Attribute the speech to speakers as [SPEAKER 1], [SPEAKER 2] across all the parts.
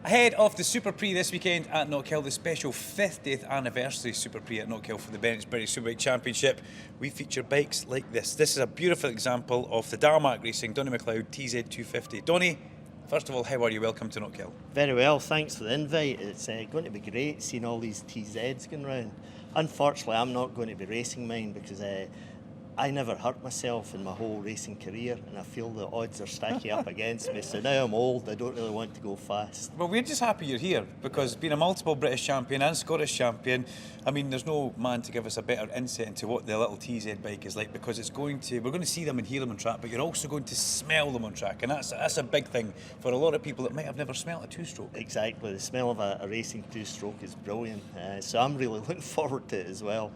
[SPEAKER 1] Ahead of the Superprix this weekend at Knockhill, the special 50th anniversary Superprix at Knockhill for the British Superbike Championship, we feature bikes like this. This is a beautiful example of the Darmac Racing Donnie Macleod TZ250. Donnie, first of all, how are you? Welcome to Knockhill.
[SPEAKER 2] Very well, thanks for the invite. It's going to be great seeing all these TZs going round. Unfortunately, I'm not going to be racing mine because I never hurt myself in my whole racing career, and I feel the odds are stacking up against me. So now I'm old, I don't really want to go fast.
[SPEAKER 1] Well, we're just happy you're here because being a multiple British champion and Scottish champion, I mean, there's no man to give us a better insight into what the little TZ bike is like, because we're going to see them and hear them on track, but you're also going to smell them on track, and that's a big thing for a lot of people that might have never smelt a two-stroke.
[SPEAKER 2] Exactly, the smell of a racing two-stroke is brilliant, so I'm really looking forward to it as well.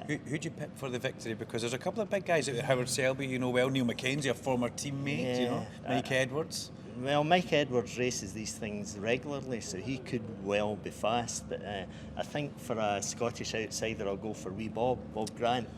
[SPEAKER 1] Who'd you pick for the victory? Because there's a couple of big guys out there. Howard Selby, you know well. Neil Mackenzie, a former teammate, you know. Mike Edwards.
[SPEAKER 2] Well, Mike Edwards races these things regularly, so he could well be fast. But I think for a Scottish outsider, I'll go for wee Bob Grant.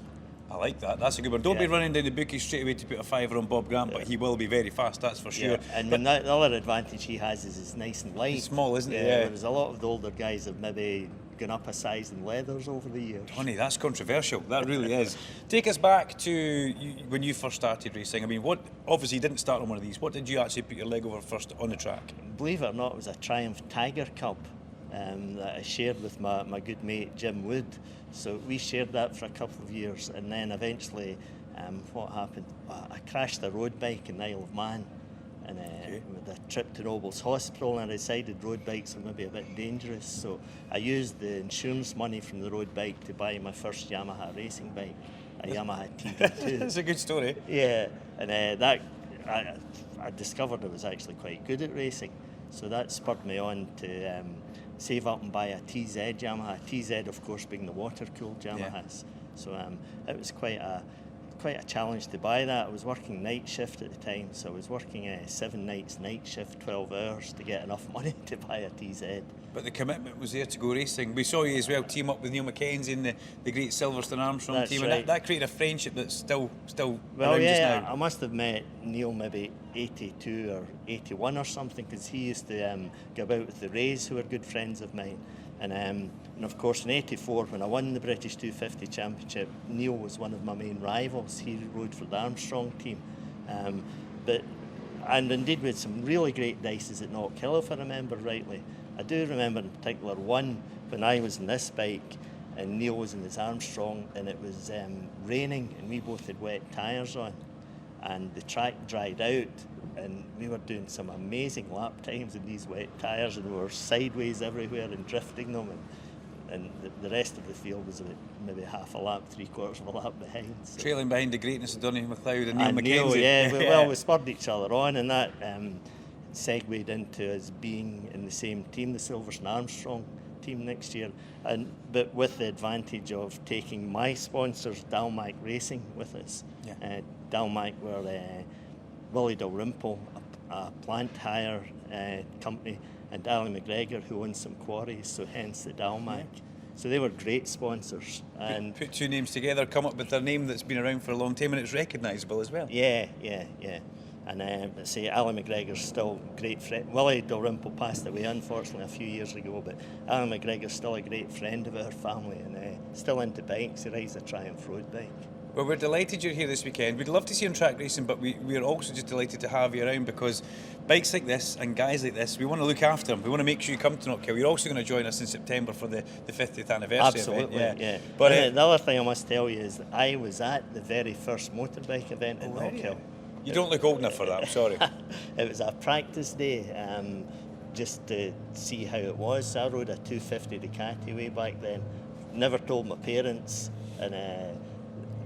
[SPEAKER 1] I like that. That's a good one. Don't be running down the bookies straight away to put a fiver on Bob Grant, but he will be very fast, that's for sure.
[SPEAKER 2] And the other advantage he has is it's nice and light.
[SPEAKER 1] It's small, isn't it?
[SPEAKER 2] Whereas a lot of the older guys have maybe gone up a size in leathers over the years.
[SPEAKER 1] Donnie, that's controversial. That really is. Take us back to when you first started racing. I mean, obviously you didn't start on one of these. What did you actually put your leg over first on the track?
[SPEAKER 2] Believe it or not, it was a Triumph Tiger Cub that I shared with my good mate Jim Wood. So we shared that for a couple of years, and then eventually what happened? I crashed a road bike in the Isle of Man, and with a trip to Nobles Hospital, and I decided road bikes were maybe a bit dangerous, so I used the insurance money from the road bike to buy my first Yamaha racing bike, a Yamaha TD2.
[SPEAKER 1] That's a good story.
[SPEAKER 2] Yeah, and I discovered I was actually quite good at racing, so that spurred me on to save up and buy a TZ Yamaha. TZ, of course, being the water-cooled Yamahas. So it was quite a challenge to buy that. I was working night shift at the time, so I was working 7 nights night shift, 12 hours to get enough money to buy a TZ.
[SPEAKER 1] But the commitment was there to go racing. We saw you as well team up with Neil Mackenzie and the great Silverstone Armstrong
[SPEAKER 2] That's
[SPEAKER 1] team,
[SPEAKER 2] right.
[SPEAKER 1] and that created a friendship that's still
[SPEAKER 2] well,
[SPEAKER 1] around
[SPEAKER 2] yeah,
[SPEAKER 1] just now.
[SPEAKER 2] I must have met Neil maybe 82 or 81 or something, because he used to go about with the Rays, who were good friends of mine. And of course in 84, when I won the British 250 Championship, Neil was one of my main rivals. He rode for the Armstrong team. And indeed we had some really great dices at Knockhill, if I remember rightly. I do remember in particular one when I was in this bike and Neil was in his Armstrong, and it was raining and we both had wet tyres on, and the track dried out, and we were doing some amazing lap times in these wet tyres, and we were sideways everywhere and drifting them, and the rest of the field was about maybe half a lap, 3/4 of a lap behind. So.
[SPEAKER 1] Trailing behind the greatness of Donnie Macleod and Neil Mackenzie.
[SPEAKER 2] Well, we spurred each other on, and that segued into us being in the same team, the Silverstone Armstrong team next year, but with the advantage of taking my sponsors, Dalmac Racing, with us. Dalmac were Willie Dalrymple, a plant hire company, and Ali McGregor, who owns some quarries, so hence the Dalmac. So they were great sponsors. And
[SPEAKER 1] put two names together, come up with their name that's been around for a long time, and it's recognisable as well.
[SPEAKER 2] Yeah. And let's say Ali McGregor's still a great friend. Willie Dalrymple passed away, unfortunately, a few years ago, but Ali McGregor's still a great friend of our family, and still into bikes. He rides a Triumph road bike.
[SPEAKER 1] Well, we're delighted you're here this weekend. We'd love to see you on track racing, but we're also just delighted to have you around, because bikes like this and guys like this, we want to look after them. We want to make sure you come to Knockhill. You're also going to join us in September for the 50th anniversary
[SPEAKER 2] Absolutely,
[SPEAKER 1] event.
[SPEAKER 2] yeah.
[SPEAKER 1] But
[SPEAKER 2] the other thing I must tell you is that I was at the very first motorbike event in Knockhill.
[SPEAKER 1] You don't look old enough for that, I'm sorry.
[SPEAKER 2] It was a practice day, just to see how it was. So I rode a 250 Ducati way back then. Never told my parents,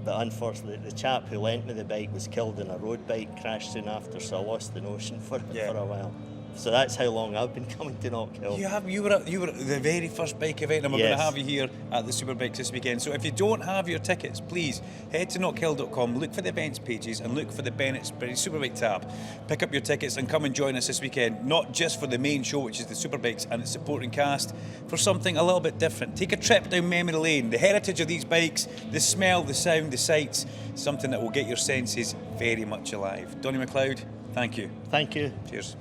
[SPEAKER 2] but unfortunately the chap who lent me the bike was killed in a road bike crash soon after, so I lost the notion for a while. So that's how long I've been coming to Knockhill. You were at
[SPEAKER 1] the very first bike event, and we're going to have you here at the Superbikes this weekend. So if you don't have your tickets, please head to knockhill.com, look for the events pages, and look for the Bennett's British Superbike tab. Pick up your tickets and come and join us this weekend, not just for the main show, which is the Superbikes and its supporting cast, for something a little bit different. Take a trip down memory lane. The heritage of these bikes, the smell, the sound, the sights, something that will get your senses very much alive. Donnie Macleod, thank you.
[SPEAKER 2] Thank you.
[SPEAKER 1] Cheers.